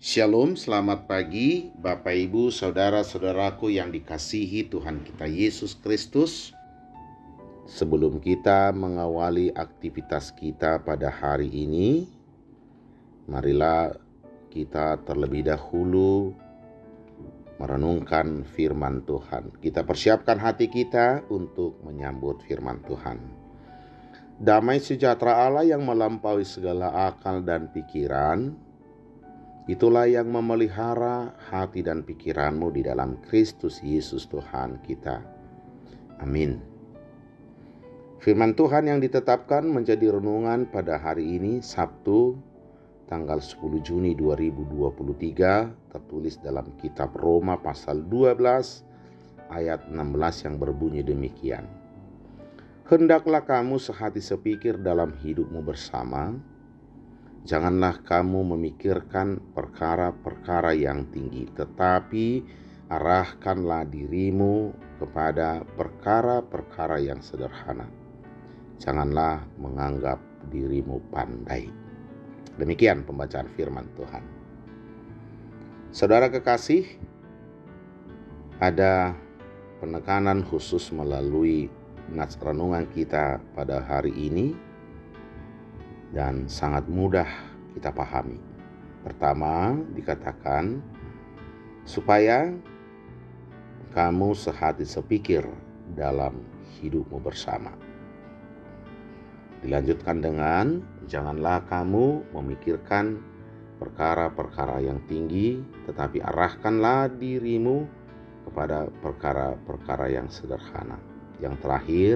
Shalom, selamat pagi Bapak Ibu, Saudara-saudaraku yang dikasihi Tuhan kita Yesus Kristus. Sebelum kita mengawali aktivitas kita pada hari ini, marilah kita terlebih dahulu merenungkan firman Tuhan. Kita persiapkan hati kita untuk menyambut firman Tuhan. Damai sejahtera Allah yang melampaui segala akal dan pikiran, itulah yang memelihara hati dan pikiranmu di dalam Kristus Yesus Tuhan kita. Amin. Firman Tuhan yang ditetapkan menjadi renungan pada hari ini, Sabtu, tanggal 10 Juni 2023, tertulis dalam kitab Roma pasal 12, ayat 16 yang berbunyi demikian. Hendaklah kamu sehati sepikir dalam hidupmu bersama. Janganlah kamu memikirkan perkara-perkara yang tinggi, tetapi arahkanlah dirimu kepada perkara-perkara yang sederhana. Janganlah menganggap dirimu pandai. Demikian pembacaan firman Tuhan. Saudara kekasih, ada penekanan khusus melalui nats renungan kita pada hari ini, dan sangat mudah kita pahami. Pertama, dikatakan supaya kamu sehati sepikir dalam hidupmu bersama. Dilanjutkan dengan janganlah kamu memikirkan perkara-perkara yang tinggi, tetapi arahkanlah dirimu kepada perkara-perkara yang sederhana. Yang terakhir,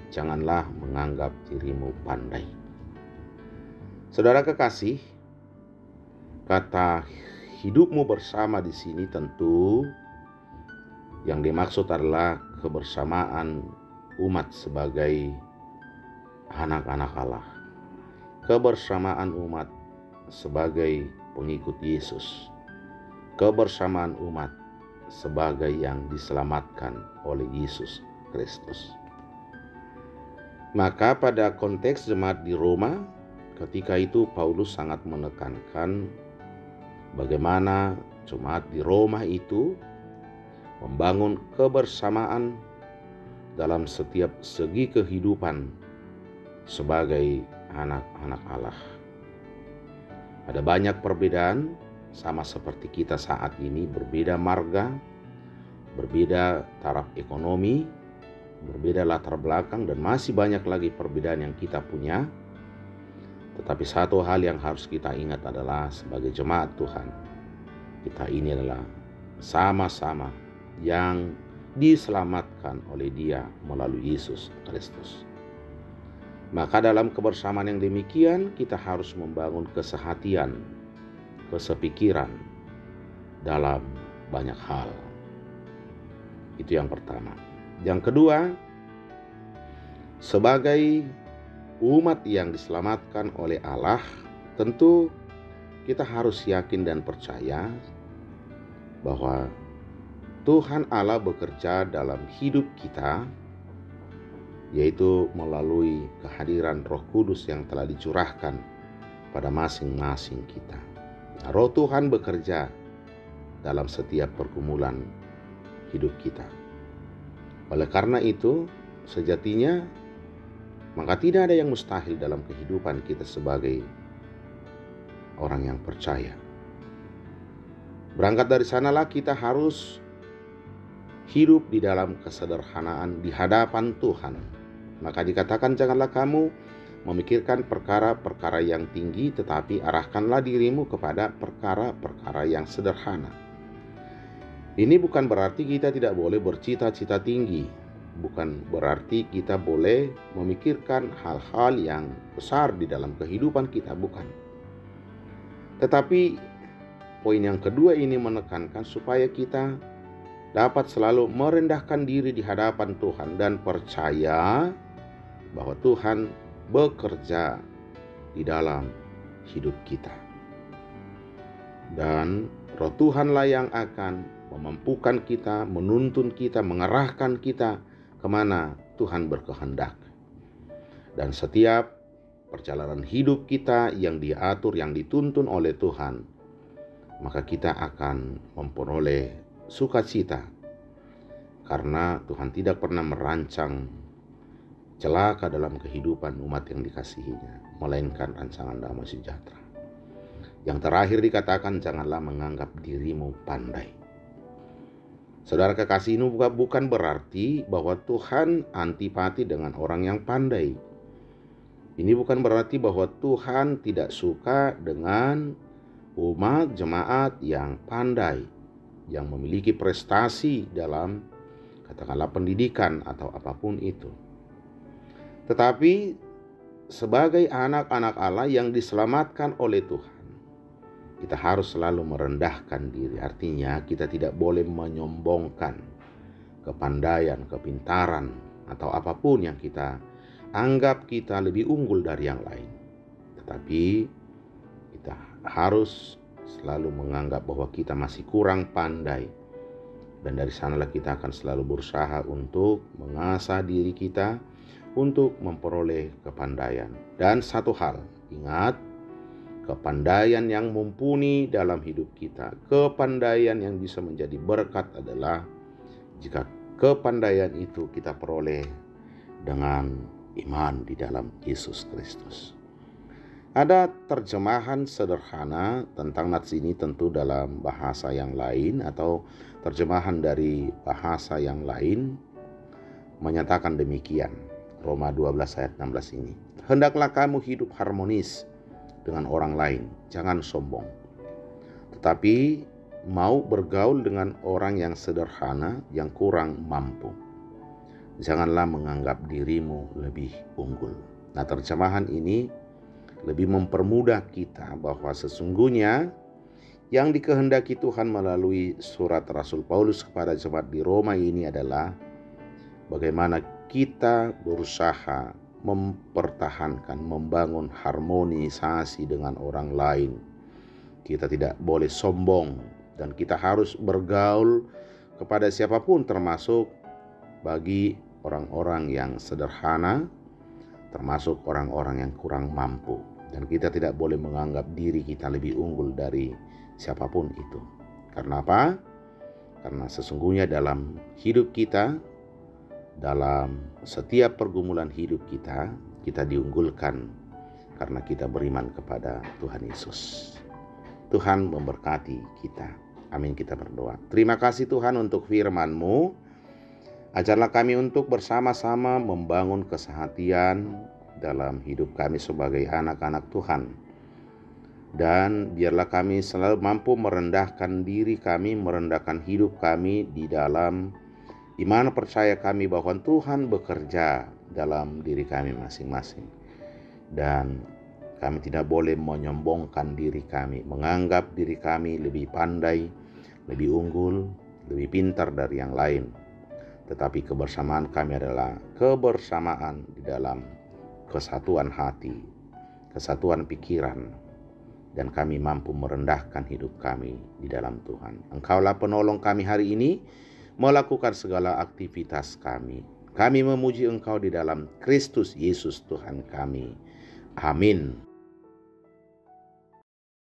janganlah menganggap dirimu pandai. Saudara kekasih, kata hidupmu bersama di sini tentu yang dimaksud adalah kebersamaan umat sebagai anak-anak Allah. Kebersamaan umat sebagai pengikut Yesus. Kebersamaan umat sebagai yang diselamatkan oleh Yesus Kristus. Maka pada konteks jemaat di Roma, ketika itu Paulus sangat menekankan bagaimana jemaat di Roma itu membangun kebersamaan dalam setiap segi kehidupan sebagai anak-anak Allah. Ada banyak perbedaan, sama seperti kita saat ini, berbeda marga, berbeda taraf ekonomi, berbeda latar belakang, dan masih banyak lagi perbedaan yang kita punya. Tetapi satu hal yang harus kita ingat adalah sebagai jemaat Tuhan, kita ini adalah sama-sama yang diselamatkan oleh Dia melalui Yesus Kristus. Maka dalam kebersamaan yang demikian, kita harus membangun kesehatian, kesepikiran dalam banyak hal. Itu yang pertama. Yang kedua, sebagai umat yang diselamatkan oleh Allah, tentu kita harus yakin dan percaya bahwa Tuhan Allah bekerja dalam hidup kita, yaitu melalui kehadiran Roh Kudus yang telah dicurahkan pada masing-masing kita. Roh Tuhan bekerja dalam setiap pergumulan hidup kita. Oleh karena itu, sejatinya maka tidak ada yang mustahil dalam kehidupan kita sebagai orang yang percaya. Berangkat dari sanalah kita harus hidup di dalam kesederhanaan di hadapan Tuhan. Maka dikatakan janganlah kamu memikirkan perkara-perkara yang tinggi, tetapi arahkanlah dirimu kepada perkara-perkara yang sederhana. Ini bukan berarti kita tidak boleh bercita-cita tinggi, bukan berarti kita boleh memikirkan hal-hal yang besar di dalam kehidupan kita, bukan. Tetapi poin yang kedua ini menekankan supaya kita dapat selalu merendahkan diri di hadapan Tuhan dan percaya bahwa Tuhan bekerja di dalam hidup kita. Dan Roh Tuhanlah yang akan memampukan kita, menuntun kita, mengarahkan kita kemana Tuhan berkehendak. Dan setiap perjalanan hidup kita yang diatur, yang dituntun oleh Tuhan, maka kita akan memperoleh sukacita, karena Tuhan tidak pernah merancang celaka dalam kehidupan umat yang dikasihinya, melainkan rancangan damai sejahtera. Yang terakhir dikatakan, janganlah menganggap dirimu pandai. Saudara kekasih, ini bukan berarti bahwa Tuhan antipati dengan orang yang pandai. Ini bukan berarti bahwa Tuhan tidak suka dengan umat jemaat yang pandai, yang memiliki prestasi dalam katakanlah pendidikan atau apapun itu. Tetapi sebagai anak-anak Allah yang diselamatkan oleh Tuhan, kita harus selalu merendahkan diri. Artinya kita tidak boleh menyombongkan kepandaian, kepintaran, atau apapun yang kita anggap kita lebih unggul dari yang lain. Tetapi kita harus selalu menganggap bahwa kita masih kurang pandai. Dan dari sanalah kita akan selalu berusaha untuk mengasah diri kita untuk memperoleh kepandaian. Dan satu hal, ingat, kepandaian yang mumpuni dalam hidup kita, kepandaian yang bisa menjadi berkat adalah jika kepandaian itu kita peroleh dengan iman di dalam Yesus Kristus. Ada terjemahan sederhana tentang nats ini tentu dalam bahasa yang lain, atau terjemahan dari bahasa yang lain menyatakan demikian. Roma 12 ayat 16 ini. Hendaklah kamu hidup harmonis dengan orang lain, jangan sombong. Tetapi mau bergaul dengan orang yang sederhana, yang kurang mampu. Janganlah menganggap dirimu lebih unggul. Nah, terjemahan ini lebih mempermudah kita bahwa sesungguhnya yang dikehendaki Tuhan melalui surat Rasul Paulus kepada jemaat di Roma ini adalah bagaimana kita berusaha mempertahankan, membangun harmonisasi dengan orang lain. Kita tidak boleh sombong dan kita harus bergaul kepada siapapun, termasuk bagi orang-orang yang sederhana, termasuk orang-orang yang kurang mampu. Dan kita tidak boleh menganggap diri kita lebih unggul dari siapapun itu. Karena apa? Karena sesungguhnya dalam hidup kita, dalam setiap pergumulan hidup kita, kita diunggulkan karena kita beriman kepada Tuhan Yesus. Tuhan memberkati kita. Amin, kita berdoa. Terima kasih Tuhan untuk firman-Mu. Ajarlah kami untuk bersama-sama membangun kesehatian dalam hidup kami sebagai anak-anak Tuhan. Dan biarlah kami selalu mampu merendahkan diri kami, merendahkan hidup kami di dalam iman percaya kami bahwa Tuhan bekerja dalam diri kami masing-masing. Dan kami tidak boleh menyombongkan diri kami, menganggap diri kami lebih pandai, lebih unggul, lebih pintar dari yang lain. Tetapi kebersamaan kami adalah kebersamaan di dalam kesatuan hati, kesatuan pikiran, dan kami mampu merendahkan hidup kami di dalam Tuhan. Engkaulah penolong kami hari ini melakukan segala aktivitas kami. Kami memuji Engkau di dalam Kristus Yesus Tuhan kami. Amin.